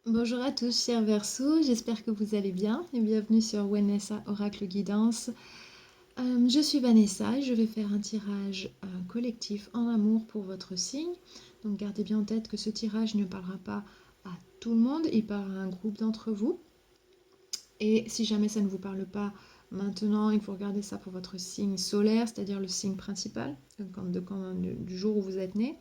Bonjour à tous, chers Verseaux, j'espère que vous allez bien et bienvenue sur Vanessa Oracle Guidance. Je suis Vanessa et je vais faire un tirage collectif en amour pour votre signe. Donc gardez bien en tête que ce tirage ne parlera pas à tout le monde, il parlera à un groupe d'entre vous. Et si jamais ça ne vous parle pas maintenant, il faut regarder ça pour votre signe solaire, c'est-à-dire le signe principal, du jour où vous êtes né.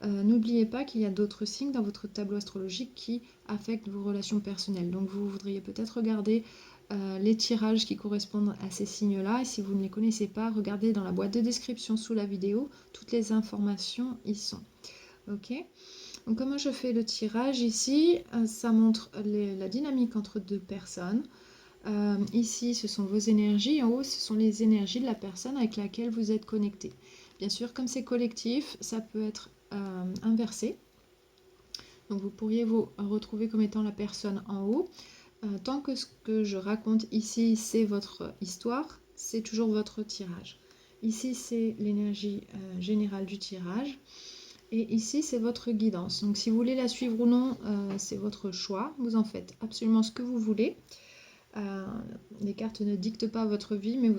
N'oubliez pas qu'il y a d'autres signes dans votre tableau astrologique qui affectent vos relations personnelles. Donc vous voudriez peut-être regarder les tirages qui correspondent à ces signes-là. Et si vous ne les connaissez pas, regardez dans la boîte de description sous la vidéo. Toutes les informations y sont. Ok. Donc comment je fais le tirage ici? Ça montre la dynamique entre deux personnes. Ici, ce sont vos énergies. En haut, ce sont les énergies de la personne avec laquelle vous êtes connecté. Bien sûr, comme c'est collectif, ça peut être inversé. Donc vous pourriez vous retrouver comme étant la personne en haut. Tant que ce que je raconte ici, c'est votre histoire, c'est toujours votre tirage. Ici, c'est l'énergie générale du tirage. Et ici, c'est votre guidance. Donc si vous voulez la suivre ou non, c'est votre choix. Vous en faites absolument ce que vous voulez. Les cartes ne dictent pas votre vie, mais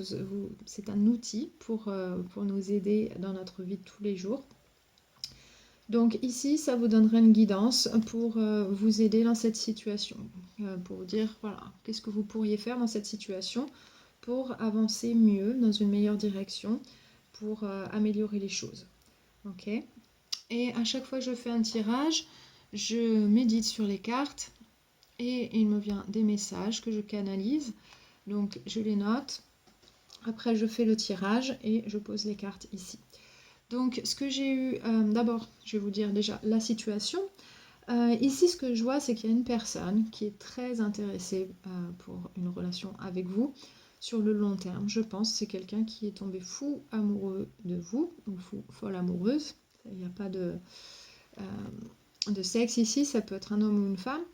c'est un outil pour nous aider dans notre vie de tous les jours. Donc ici, ça vous donnera une guidance pour vous aider dans cette situation, pour vous dire, voilà, qu'est-ce que vous pourriez faire dans cette situation pour avancer mieux, dans une meilleure direction, pour améliorer les choses. Ok. Et à chaque fois que je fais un tirage, je médite sur les cartes et il me vient des messages que je canalise. Donc je les note. Après, je fais le tirage et je pose les cartes ici. Donc, ce que j'ai eu, d'abord, je vais vous dire déjà la situation. Ici, ce que je vois, c'est qu'il y a une personne qui est très intéressée pour une relation avec vous sur le long terme. Je pense que c'est quelqu'un qui est tombé fou amoureux de vous, ou folle amoureuse. Il n'y a pas de sexe ici, ça peut être un homme ou une femme.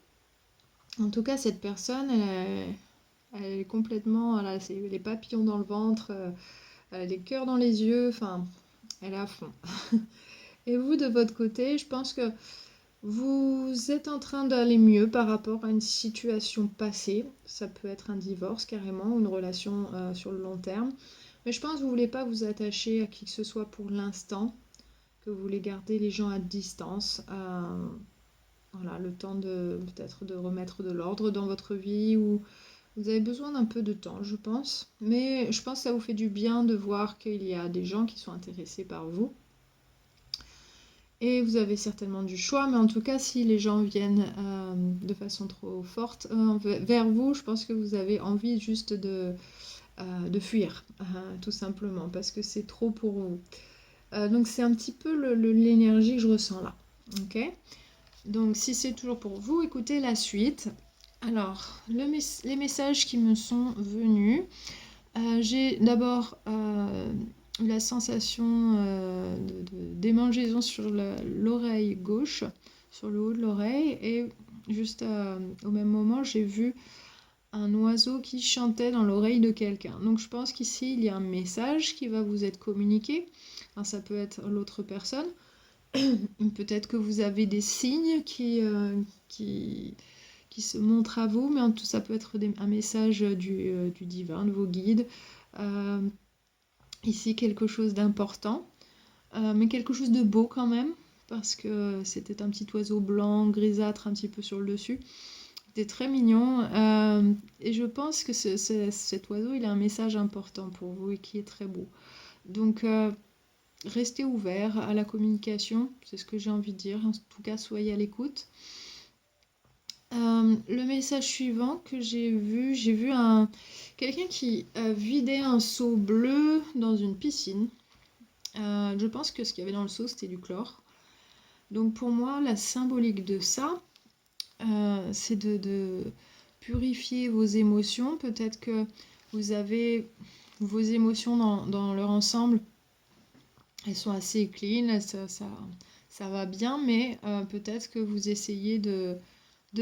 En tout cas, cette personne, elle est complètement, elle a les papillons dans le ventre, elle a les cœurs dans les yeux, enfin, elle est à fond. Et vous, de votre côté, je pense que vous êtes en train d'aller mieux par rapport à une situation passée. Ça peut être un divorce carrément, ou une relation sur le long terme. Mais je pense que vous ne voulez pas vous attacher à qui que ce soit pour l'instant, que vous voulez garder les gens à distance. Voilà, le temps de peut-être de remettre de l'ordre dans votre vie, ou vous avez besoin d'un peu de temps, je pense. Mais je pense que ça vous fait du bien de voir qu'il y a des gens qui sont intéressés par vous. Et vous avez certainement du choix, mais en tout cas, si les gens viennent de façon trop forte vers vous, je pense que vous avez envie juste de fuir, tout simplement, parce que c'est trop pour vous. Donc c'est un petit peu l'énergie que je ressens là. Ok. Donc si c'est toujours pour vous, écoutez la suite. Alors, les messages qui me sont venus. J'ai d'abord la sensation de démangeaison sur l'oreille gauche, sur le haut de l'oreille, et juste au même moment, j'ai vu un oiseau qui chantait dans l'oreille de quelqu'un. Donc je pense qu'ici, il y a un message qui va vous être communiqué. Alors, ça peut être l'autre personne. Peut-être que vous avez des signes qui se montrent à vous, mais en tout ça peut être un message du divin, de vos guides. Euh, Ici, quelque chose d'important, mais quelque chose de beau quand même, parce que c'était un petit oiseau blanc, grisâtre, un petit peu sur le dessus. C'était très mignon, et je pense que cet oiseau, il a un message important pour vous et qui est très beau. Donc, restez ouvert à la communication, c'est ce que j'ai envie de dire. En tout cas, soyez à l'écoute. Le message suivant que j'ai vu quelqu'un qui vidait un seau bleu dans une piscine. Je pense que ce qu'il y avait dans le seau, c'était du chlore. Donc pour moi, la symbolique de ça, c'est de purifier vos émotions. Peut-être que vous avez vos émotions dans leur ensemble, elles sont assez clean, ça va bien, mais peut-être que vous essayez de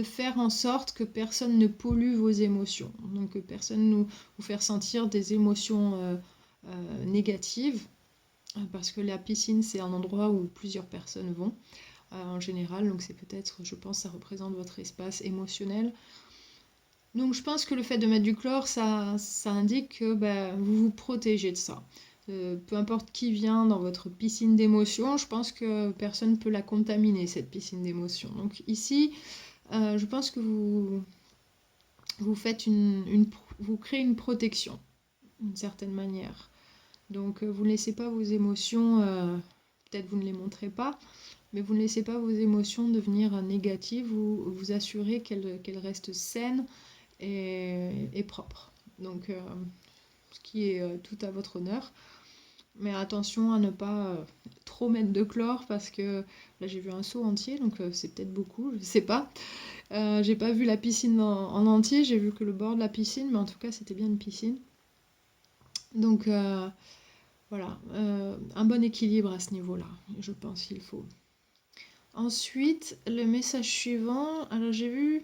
faire en sorte que personne ne pollue vos émotions. Donc que personne ne vous faire sentir des émotions négatives, parce que la piscine, c'est un endroit où plusieurs personnes vont. en général. Donc c'est peut-être, je pense, ça représente votre espace émotionnel. Donc je pense que le fait de mettre du chlore, ça indique que vous vous protégez de ça. Peu importe qui vient dans votre piscine d'émotions, je pense que personne ne peut la contaminer, cette piscine d'émotions. Donc ici, je pense que vous faites vous créez une protection, d'une certaine manière. Donc vous ne laissez pas vos émotions, peut-être vous ne les montrez pas, mais vous ne laissez pas vos émotions devenir négatives, vous assurez qu'elles restent saines et propres. Donc ce qui est tout à votre honneur. Mais attention à ne pas trop mettre de chlore parce que là j'ai vu un seau entier, donc c'est peut-être beaucoup, je sais pas. J'ai pas vu la piscine en entier, j'ai vu que le bord de la piscine, mais en tout cas c'était bien une piscine. Donc voilà, un bon équilibre à ce niveau-là, je pense qu'il faut. Ensuite, le message suivant, alors j'ai vu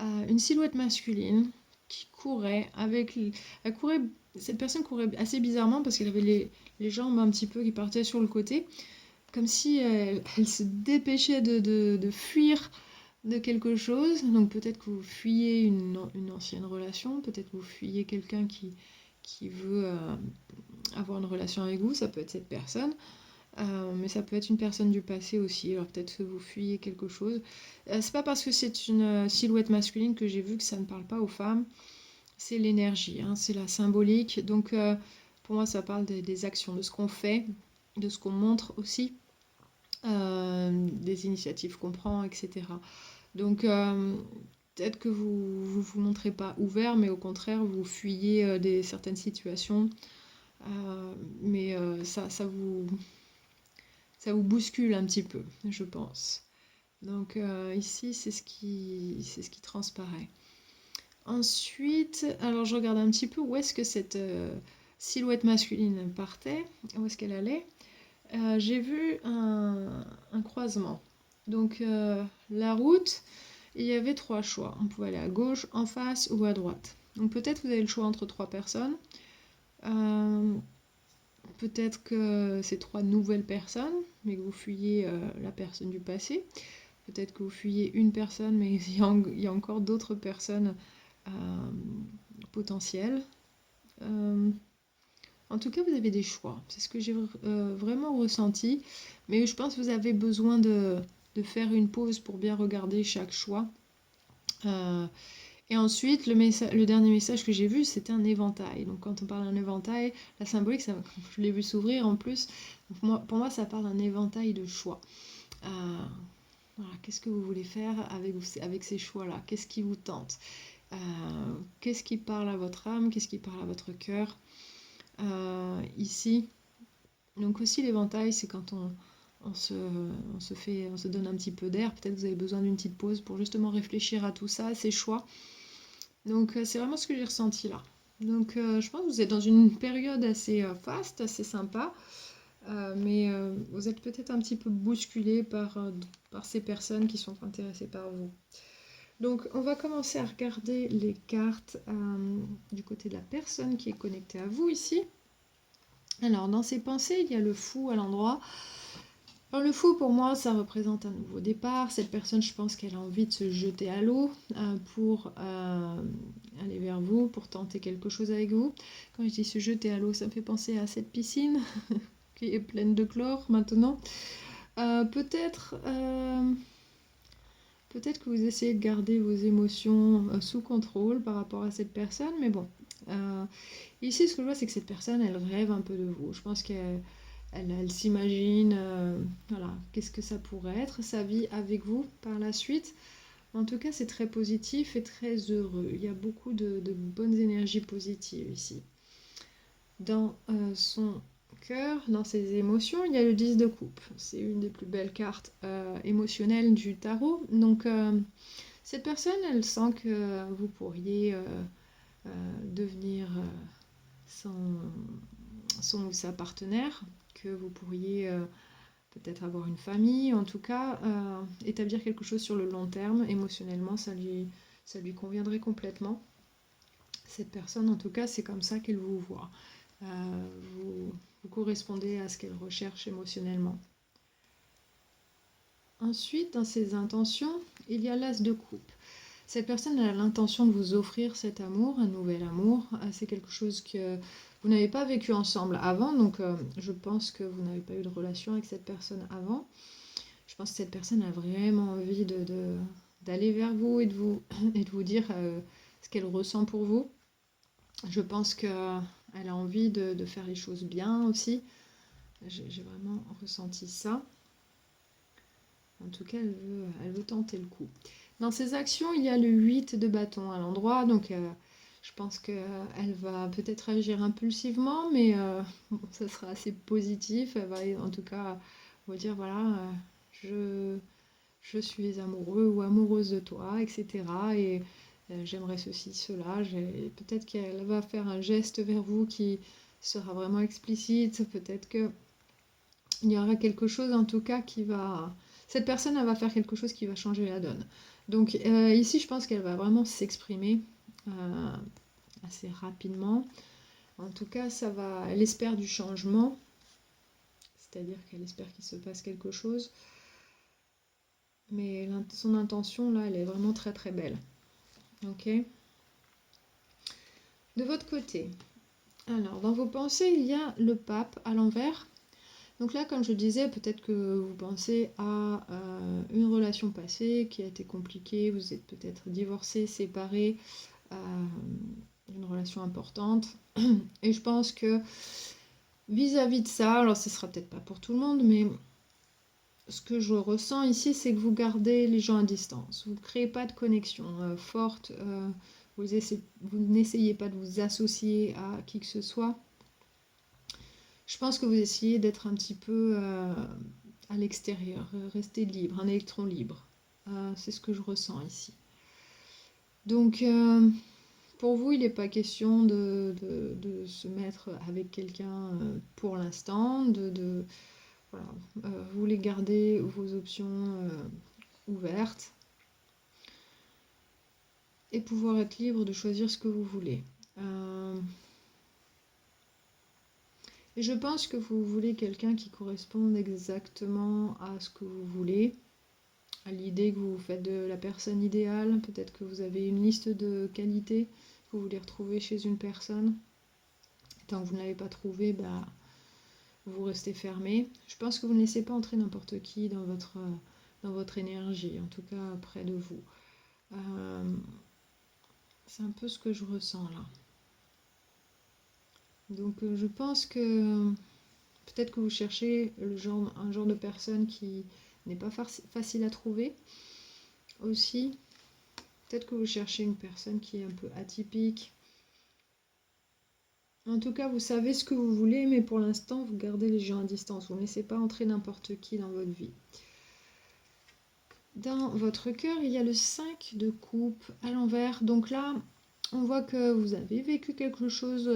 une silhouette masculine qui courait cette personne courait assez bizarrement parce qu'elle avait les jambes un petit peu qui partaient sur le côté, comme si elle se dépêchait de fuir de quelque chose. Donc peut-être que vous fuyez une ancienne relation, peut-être que vous fuyez quelqu'un qui veut avoir une relation avec vous, ça peut être cette personne. Mais ça peut être une personne du passé aussi, alors peut-être que vous fuyez quelque chose. C'est pas parce que c'est une silhouette masculine que j'ai vu que ça ne parle pas aux femmes, c'est l'énergie, hein, c'est la symbolique. Donc pour moi ça parle des actions, de ce qu'on fait, de ce qu'on montre aussi, des initiatives qu'on prend, etc. Donc peut-être que vous montrez pas ouvert, mais au contraire vous fuyez certaines situations, mais ça vous bouscule un petit peu, je pense. Donc ici, c'est ce qui transparaît. Ensuite, alors je regarde un petit peu où est-ce que cette silhouette masculine partait, où est-ce qu'elle allait. J'ai vu un croisement. Donc la route, il y avait trois choix. On pouvait aller à gauche, en face ou à droite. Donc peut-être vous avez le choix entre trois personnes. Peut-être que c'est trois nouvelles personnes, mais que vous fuyez la personne du passé. Peut-être que vous fuyez une personne, mais il y a encore d'autres personnes euh, potentielles. En tout cas, vous avez des choix. C'est ce que j'ai vraiment ressenti. Mais je pense que vous avez besoin de faire une pause pour bien regarder chaque choix. Et ensuite, le dernier message que j'ai vu, c'était un éventail. Donc quand on parle d'un éventail, la symbolique, je l'ai vu s'ouvrir en plus. Donc pour moi, ça parle d'un éventail de choix. Voilà, qu'est-ce que vous voulez faire avec ces choix-là? Qu'est-ce qui vous tente? Qu'est-ce qui parle à votre âme? Qu'est-ce qui parle à votre cœur? Ici, donc aussi l'éventail, c'est quand on se donne un petit peu d'air. Peut-être que vous avez besoin d'une petite pause pour justement réfléchir à tout ça, à ces choix. Donc c'est vraiment ce que j'ai ressenti là. Donc je pense que vous êtes dans une période assez faste, assez sympa, mais vous êtes peut-être un petit peu bousculé par ces personnes qui sont intéressées par vous. Donc on va commencer à regarder les cartes du côté de la personne qui est connectée à vous ici. Alors dans ses pensées, il y a le fou à l'endroit. Alors le fou pour moi ça représente un nouveau départ. Cette personne je pense qu'elle a envie de se jeter à l'eau pour aller vers vous, pour tenter quelque chose avec vous. Quand je dis se jeter à l'eau, ça me fait penser à cette piscine qui est pleine de chlore maintenant. Peut-être que vous essayez de garder vos émotions sous contrôle par rapport à cette personne, mais bon. Ici, ce que je vois, c'est que cette personne, elle rêve un peu de vous. Je pense qu'elle s'imagine, voilà, qu'est-ce que ça pourrait être, sa vie avec vous par la suite. En tout cas, c'est très positif et très heureux. Il y a beaucoup de bonnes énergies positives ici. Dans son cœur, dans ses émotions, il y a le 10 de coupe. C'est une des plus belles cartes émotionnelles du tarot. Donc, cette personne, elle sent que vous pourriez devenir son ou sa partenaire, que vous pourriez peut-être avoir une famille, en tout cas établir quelque chose sur le long terme. Émotionnellement, ça lui conviendrait complètement. Cette personne, en tout cas, c'est comme ça qu'elle vous voit. Vous correspondez à ce qu'elle recherche émotionnellement. Ensuite, dans ses intentions, il y a l'as de coupe. Cette personne a l'intention de vous offrir cet amour, un nouvel amour. C'est quelque chose que vous n'avez pas vécu ensemble avant, donc je pense que vous n'avez pas eu de relation avec cette personne avant. Je pense que cette personne a vraiment envie d'aller vers vous et et de vous dire ce qu'elle ressent pour vous. Je pense qu'elle a envie de faire les choses bien aussi. J'ai vraiment ressenti ça. En tout cas, elle veut tenter le coup. Dans ses actions, il y a le 8 de bâton à l'endroit, donc je pense qu'elle va peut-être agir impulsivement, mais ça sera assez positif. Elle va en tout cas vous dire, voilà, je suis amoureux ou amoureuse de toi, etc. Et j'aimerais ceci, cela. Peut-être qu'elle va faire un geste vers vous qui sera vraiment explicite. Peut-être qu'il y aura quelque chose en tout cas qui va... Cette personne, elle va faire quelque chose qui va changer la donne. Donc ici, je pense qu'elle va vraiment s'exprimer assez rapidement. En tout cas, elle espère du changement. C'est-à-dire qu'elle espère qu'il se passe quelque chose. Mais son intention, là, elle est vraiment très très belle. Ok. De votre côté, alors, dans vos pensées, il y a le pape à l'envers. Donc là, comme je disais, peut-être que vous pensez à une relation passée qui a été compliquée, vous êtes peut-être divorcé, séparé, une relation importante. Et je pense que vis-à-vis de ça, alors ce sera peut-être pas pour tout le monde, mais ce que je ressens ici, c'est que vous gardez les gens à distance. Vous ne créez pas de connexion forte. Vous n'essayez pas de vous associer à qui que ce soit. Je pense que vous essayez d'être un petit peu à l'extérieur, rester libre, un électron libre. C'est ce que je ressens ici. Donc, pour vous, il n'est pas question de se mettre avec quelqu'un pour l'instant, voilà, vous voulez garder vos options ouvertes et pouvoir être libre de choisir ce que vous voulez. Et je pense que vous voulez quelqu'un qui corresponde exactement à ce que vous voulez, à l'idée que vous faites de la personne idéale. Peut-être que vous avez une liste de qualités que vous voulez retrouver chez une personne. Tant que vous ne l'avez pas trouvé, bah, vous restez fermé. Je pense que vous ne laissez pas entrer n'importe qui dans votre énergie, en tout cas près de vous. C'est un peu ce que je ressens là. Donc je pense que peut-être que vous cherchez un genre de personne qui n'est pas facile à trouver aussi. Peut-être que vous cherchez une personne qui est un peu atypique. En tout cas, vous savez ce que vous voulez, mais pour l'instant, vous gardez les gens à distance. Vous ne laissez pas entrer n'importe qui dans votre vie. Dans votre cœur, il y a le 5 de coupe à l'envers. Donc là, on voit que vous avez vécu quelque chose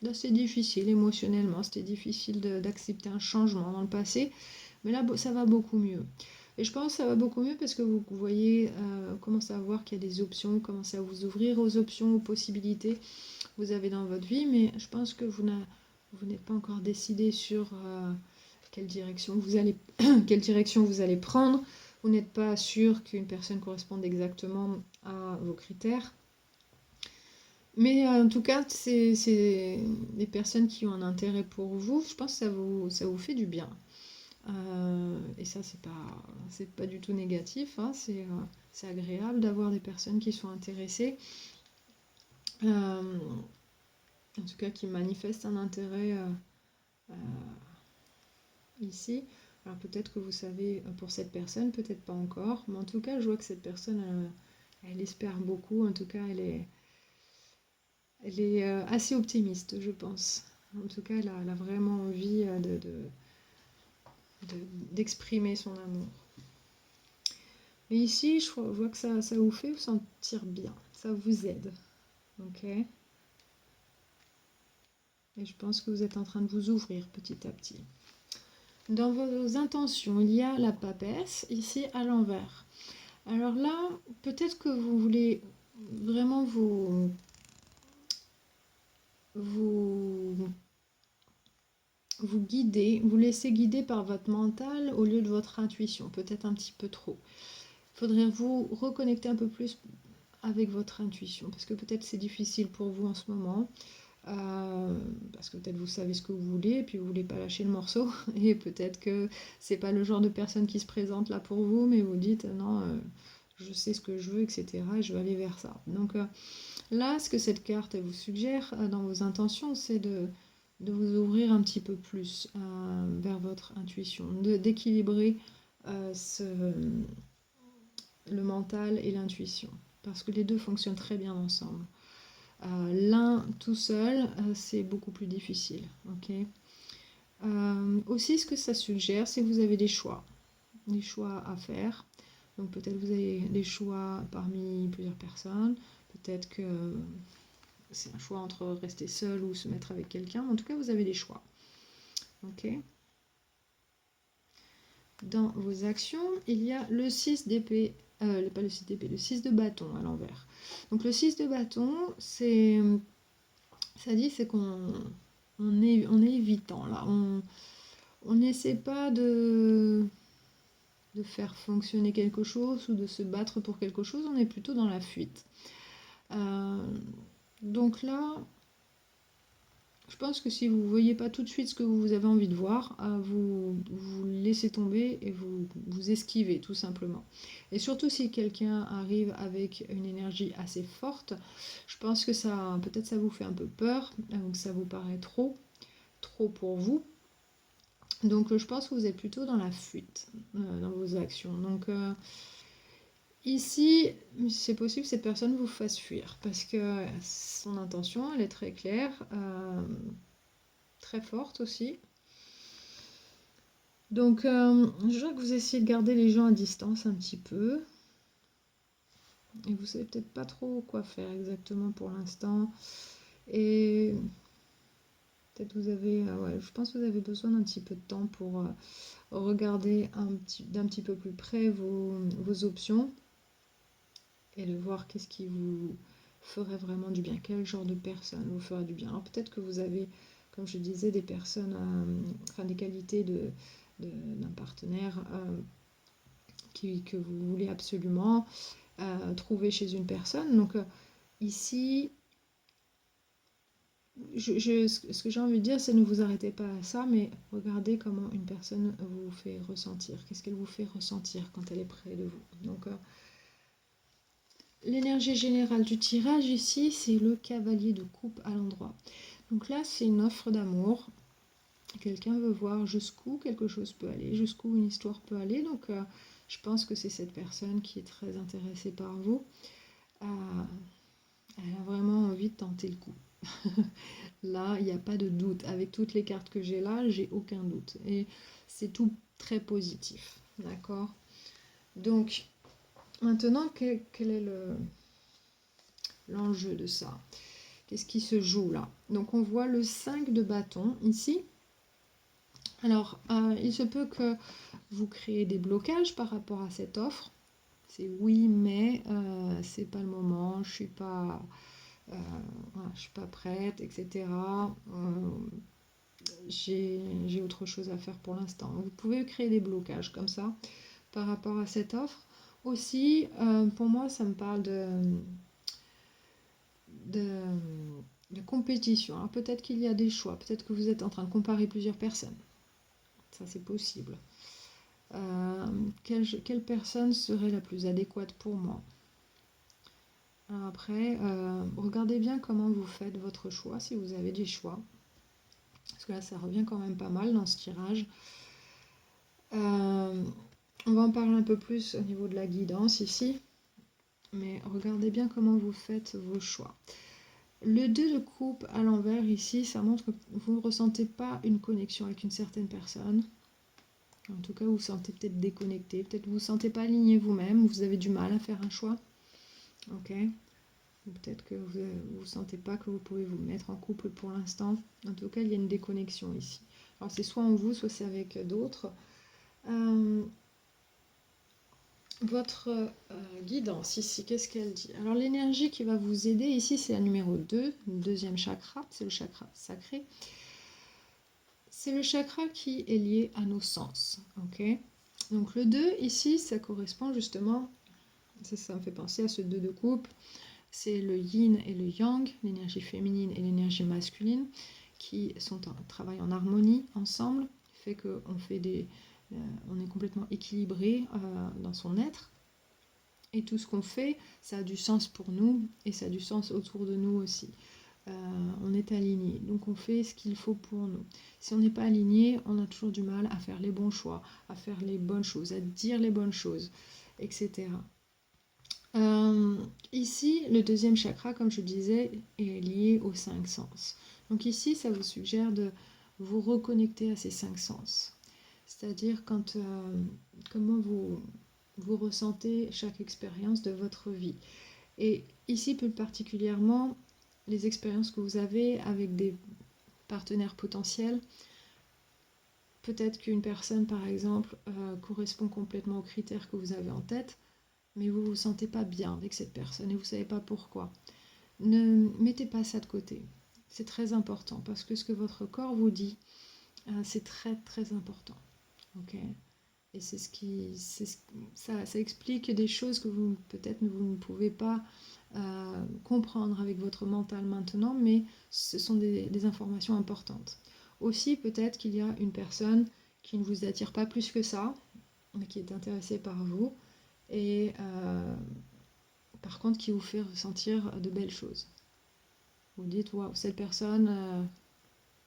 d'assez difficile émotionnellement. C'était difficile d'accepter un changement dans le passé. Mais là, ça va beaucoup mieux. Et je pense que ça va beaucoup mieux parce que vous voyez, commencez à voir qu'il y a des options, vous commencez à vous ouvrir aux options, aux possibilités que vous avez dans votre vie. Mais je pense que vous n'êtes pas encore décidé sur quelle direction quelle direction vous allez prendre. Vous n'êtes pas sûr qu'une personne corresponde exactement à vos critères. Mais en tout cas, c'est des personnes qui ont un intérêt pour vous. Je pense que ça vous fait du bien. Et ça, c'est pas du tout négatif. Hein. C'est agréable d'avoir des personnes qui sont intéressées. En tout cas, qui manifestent un intérêt ici. Alors peut-être que vous savez pour cette personne, peut-être pas encore. Mais en tout cas, je vois que cette personne, elle espère beaucoup. En tout cas, elle est assez optimiste, je pense. En tout cas, elle a vraiment envie d'exprimer son amour. Mais ici, je vois que ça vous fait vous sentir bien. Ça vous aide. Ok. Et je pense que vous êtes en train de vous ouvrir petit à petit. Dans vos intentions, il y a la papesse, ici à l'envers. Alors là, peut-être que vous voulez vraiment vous vous guidez, vous laissez guider par votre mental au lieu de votre intuition, peut-être un petit peu trop. Il faudrait vous reconnecter un peu plus avec votre intuition, parce que peut-être c'est difficile pour vous en ce moment, parce que peut-être vous savez ce que vous voulez, et puis vous voulez pas lâcher le morceau, et peut-être que c'est pas le genre de personne qui se présente là pour vous, mais vous dites non, je sais ce que je veux, etc., et je vais aller vers ça. Donc là, ce que cette carte elle vous suggère dans vos intentions, c'est de vous ouvrir un petit peu plus vers votre intuition, d'équilibrer le mental et l'intuition, parce que les deux fonctionnent très bien ensemble. L'un tout seul, c'est beaucoup plus difficile. Okay, aussi, ce que ça suggère, c'est que vous avez des choix à faire. Donc peut-être vous avez des choix parmi plusieurs personnes, peut-être que c'est un choix entre rester seul ou se mettre avec quelqu'un. En tout cas, vous avez des choix. Ok. Dans vos actions, il y a le 6 d'épée, pas le 6 d'épée, le 6 de bâton à l'envers. Donc le 6 de bâton, ça dit c'est qu'on est évitant là. On n'essaie pas de faire fonctionner quelque chose ou de se battre pour quelque chose, on est plutôt dans la fuite. Donc là, je pense que si vous ne voyez pas tout de suite ce que vous avez envie de voir, vous laissez tomber et vous esquivez tout simplement. Et surtout si quelqu'un arrive avec une énergie assez forte, je pense que ça, peut-être ça vous fait un peu peur, donc ça vous paraît trop pour vous. Donc je pense que vous êtes plutôt dans la fuite dans vos actions. Donc ici, c'est possible que cette personne vous fasse fuir parce que son intention, elle est très claire, très forte aussi. Donc, je vois que vous essayez de garder les gens à distance un petit peu. Et vous savez peut-être pas trop quoi faire exactement pour l'instant. Et peut-être vous avez, ouais, je pense que vous avez besoin d'un petit peu de temps pour regarder d'un petit peu plus près vos options et de voir qu'est-ce qui vous ferait vraiment du bien, quel genre de personne vous ferait du bien. Alors peut-être que vous avez, comme je disais, des personnes, enfin des qualités d'un partenaire que vous voulez absolument trouver chez une personne. Donc ici, ce que j'ai envie de dire, c'est ne vous arrêtez pas à ça, mais regardez comment une personne vous fait ressentir. Qu'est-ce qu'elle vous fait ressentir quand elle est près de vous. Donc l'énergie générale du tirage ici, c'est le cavalier de coupe à l'endroit. Donc là, c'est une offre d'amour. Quelqu'un veut voir jusqu'où quelque chose peut aller, jusqu'où une histoire peut aller. Donc je pense que c'est cette personne qui est très intéressée par vous. Elle a vraiment envie de tenter le coup. Là, il n'y a pas de doute. Avec toutes les cartes que j'ai là, j'ai aucun doute. Et c'est tout très positif. D'accord? Donc, maintenant, quel est l'enjeu de ça? Qu'est-ce qui se joue là? Donc, on voit le 5 de bâton ici. Alors, il se peut que vous créez des blocages par rapport à cette offre. C'est oui, mais c'est pas le moment, je suis pas, voilà, je suis pas prête, etc. J'ai autre chose à faire pour l'instant. Vous pouvez créer des blocages comme ça par rapport à cette offre. Aussi, pour moi, ça me parle de, de compétition. Alors peut-être qu'il y a des choix, peut-être que vous êtes en train de comparer plusieurs personnes. Ça, c'est possible. Quelle personne serait la plus adéquate pour moi? Alors après, regardez bien comment vous faites votre choix, si vous avez des choix. Parce que là, ça revient quand même pas mal dans ce tirage. On va en parler un peu plus au niveau de la guidance ici. Mais regardez bien comment vous faites vos choix. Le 2 de coupe à l'envers ici, ça montre que vous ne ressentez pas une connexion avec une certaine personne. En tout cas, vous vous sentez peut-être déconnecté, peut-être vous ne vous sentez pas aligné vous-même, vous avez du mal à faire un choix. Ok. Peut-être que vous ne sentez pas que vous pouvez vous mettre en couple pour l'instant. En tout cas, il y a une déconnexion ici. Alors c'est soit en vous, soit c'est avec d'autres. Votre guidance ici, qu'est-ce qu'elle dit? Alors l'énergie qui va vous aider ici, c'est la numéro 2, le deuxième chakra, c'est le chakra sacré. c'est le chakra qui est lié à nos sens. Ok. Donc le 2, ici, ça correspond justement, ça me fait penser à ce 2 de coupe, c'est le yin et le yang, l'énergie féminine et l'énergie masculine, qui travaillent en harmonie ensemble, fait qu'on on est complètement équilibré dans son être. Et tout ce qu'on fait, ça a du sens pour nous et ça a du sens autour de nous aussi. On est aligné, donc on fait ce qu'il faut pour nous. Si on n'est pas aligné, on a toujours du mal à faire les bons choix, à faire les bonnes choses, à dire les bonnes choses, etc. Ici, le deuxième chakra, comme je disais, est lié aux 5 sens. Donc ici, ça vous suggère de vous reconnecter à ces 5 sens. C'est-à-dire comment vous ressentez chaque expérience de votre vie. Et ici, plus particulièrement, les expériences que vous avez avec des partenaires potentiels. Peut-être qu'une personne, par exemple, correspond complètement aux critères que vous avez en tête, mais vous ne vous sentez pas bien avec cette personne et vous ne savez pas pourquoi. Ne mettez pas ça de côté. C'est très important parce que ce que votre corps vous dit, c'est très très important. Okay. Et ça explique des choses que peut-être vous ne pouvez pas comprendre avec votre mental maintenant, mais ce sont des informations importantes. Aussi, peut-être qu'il y a une personne qui ne vous attire pas plus que ça, mais qui est intéressée par vous, et par contre qui vous fait ressentir de belles choses. Vous dites, waouh, cette personne,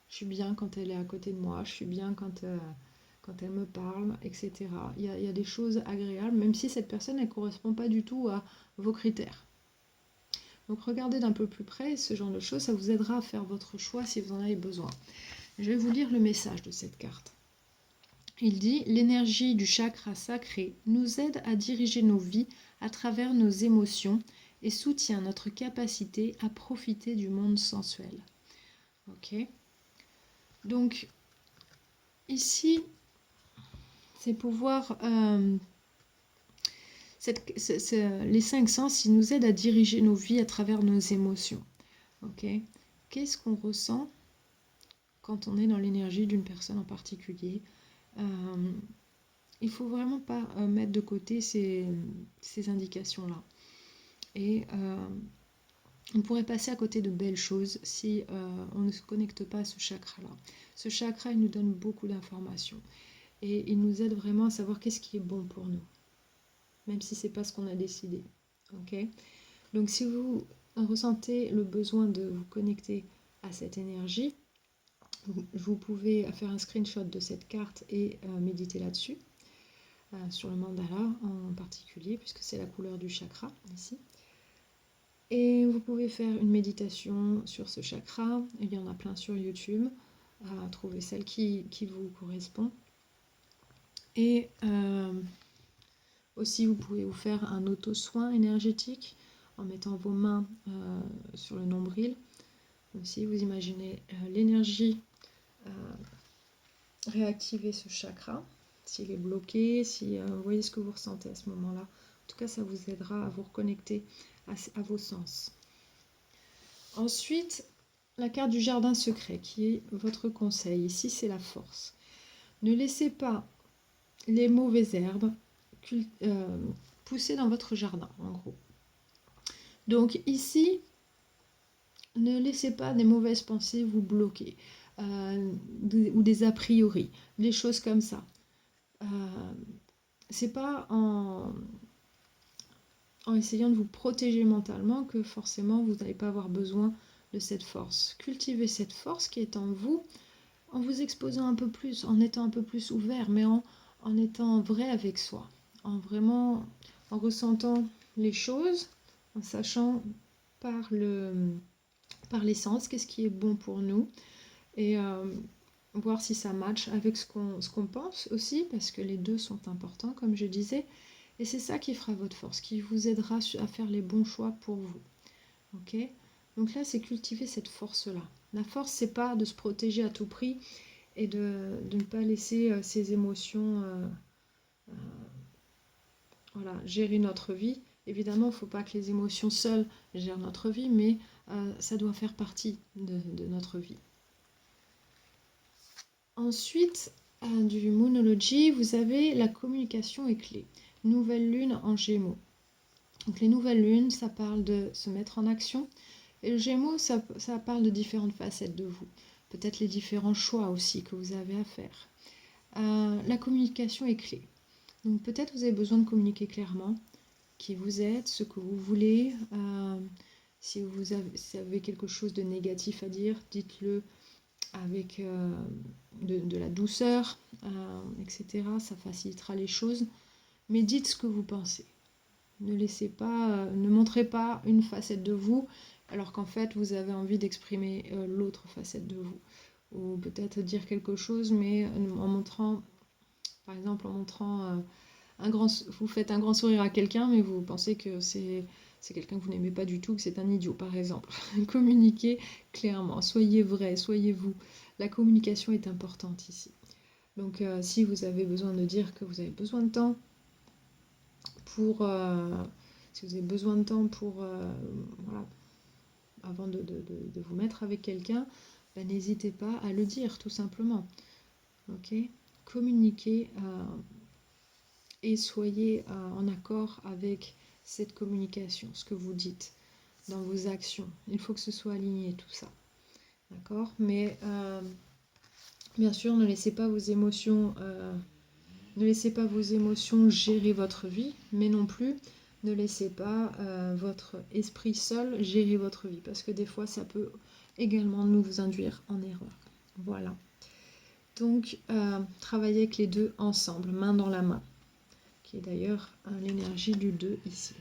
je suis bien quand elle est à côté de moi, je suis bien quand elle me parle, etc. Il y a des choses agréables, même si cette personne ne correspond pas du tout à vos critères. Donc regardez d'un peu plus près ce genre de choses, ça vous aidera à faire votre choix si vous en avez besoin. Je vais vous lire le message de cette carte. Il dit « L'énergie du chakra sacré nous aide à diriger nos vies à travers nos émotions et soutient notre capacité à profiter du monde sensuel. » Ok. Donc, ici, c'est pouvoir... les 5 sens, ils nous aident à diriger nos vies à travers nos émotions. Ok. Qu'est-ce qu'on ressent quand on est dans l'énergie d'une personne en particulier? Il ne faut vraiment pas mettre de côté ces indications-là. Et on pourrait passer à côté de belles choses si on ne se connecte pas à ce chakra-là. Ce chakra, il nous donne beaucoup d'informations. Et il nous aide vraiment à savoir qu'est-ce qui est bon pour nous. Même si ce n'est pas ce qu'on a décidé. Okay. Donc si vous ressentez le besoin de vous connecter à cette énergie, vous pouvez faire un screenshot de cette carte et méditer là-dessus. Sur le mandala en particulier, puisque c'est la couleur du chakra ici. Et vous pouvez faire une méditation sur ce chakra. Il y en a plein sur YouTube. Trouvez celle qui vous correspond. Et aussi, vous pouvez vous faire un auto-soin énergétique en mettant vos mains sur le nombril. Aussi, vous imaginez l'énergie réactiver ce chakra. S'il est bloqué, si vous voyez ce que vous ressentez à ce moment-là. En tout cas, ça vous aidera à vous reconnecter à vos sens. Ensuite, la carte du jardin secret, qui est votre conseil. Ici, c'est la force. Ne laissez pas les mauvaises herbes pousser dans votre jardin, en gros. Donc ici, ne laissez pas des mauvaises pensées vous bloquer, ou des a priori, des choses comme ça. C'est pas en essayant de vous protéger mentalement que forcément vous n'allez pas avoir besoin de cette force. Cultivez cette force qui est en vous vous exposant un peu plus, en étant un peu plus ouvert, mais en étant vrai avec soi, en ressentant les choses, en sachant par les sens qu'est-ce qui est bon pour nous et voir si ça match avec ce qu'on pense aussi, parce que les deux sont importants, comme je disais. Et c'est ça qui fera votre force, qui vous aidera à faire les bons choix pour vous. Ok. Donc là, c'est cultiver cette force-là. La force, c'est pas de se protéger à tout prix et de ne pas laisser ses émotions gérer notre vie. Évidemment, il ne faut pas que les émotions seules gèrent notre vie, mais ça doit faire partie de notre vie. Ensuite, du Moonology, vous avez la communication est clé. Nouvelle lune en Gémeaux. Donc les nouvelles lunes, ça parle de se mettre en action. Et le Gémeaux, ça parle de différentes facettes de vous. Peut-être les différents choix aussi que vous avez à faire. La communication est clé. Donc peut-être vous avez besoin de communiquer clairement qui vous êtes, ce que vous voulez. Si vous avez quelque chose de négatif à dire, dites-le avec de la douceur, etc. Ça facilitera les choses. Mais dites ce que vous pensez. Ne laissez pas, ne montrez pas une facette de vous alors qu'en fait vous avez envie d'exprimer l'autre facette de vous. Ou peut-être dire quelque chose mais en montrant, par exemple en montrant vous faites un grand sourire à quelqu'un mais vous pensez que c'est quelqu'un que vous n'aimez pas du tout, que c'est un idiot par exemple. Communiquez clairement, soyez vrai, soyez vous. La communication est importante ici. Donc si vous avez besoin de dire que vous avez besoin de temps pour si vous avez besoin de temps pour voilà, avant de vous mettre avec quelqu'un, ben, n'hésitez pas à le dire tout simplement. Ok, communiquez et soyez en accord avec cette communication, ce que vous dites dans vos actions. Il faut que ce soit aligné tout ça. D'accord, mais bien sûr, ne laissez pas vos émotions gérer votre vie, mais non plus ne laissez pas votre esprit seul gérer votre vie, parce que des fois, ça peut également nous induire en erreur. Voilà. Donc, travaillez avec les deux ensemble, main dans la main, qui est d'ailleurs l'énergie du 2 ici.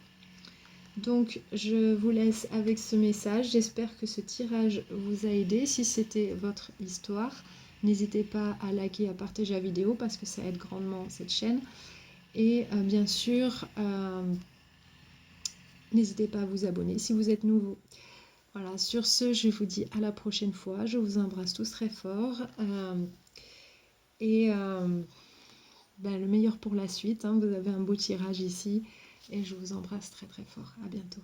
Donc, je vous laisse avec ce message. J'espère que ce tirage vous a aidé. Si c'était votre histoire, n'hésitez pas à liker et à partager la vidéo parce que ça aide grandement cette chaîne. Et bien sûr, n'hésitez pas à vous abonner si vous êtes nouveau. Voilà, sur ce, je vous dis à la prochaine fois. Je vous embrasse tous très fort. Le meilleur pour la suite. Hein. Vous avez un beau tirage ici. Et je vous embrasse très très fort. À bientôt.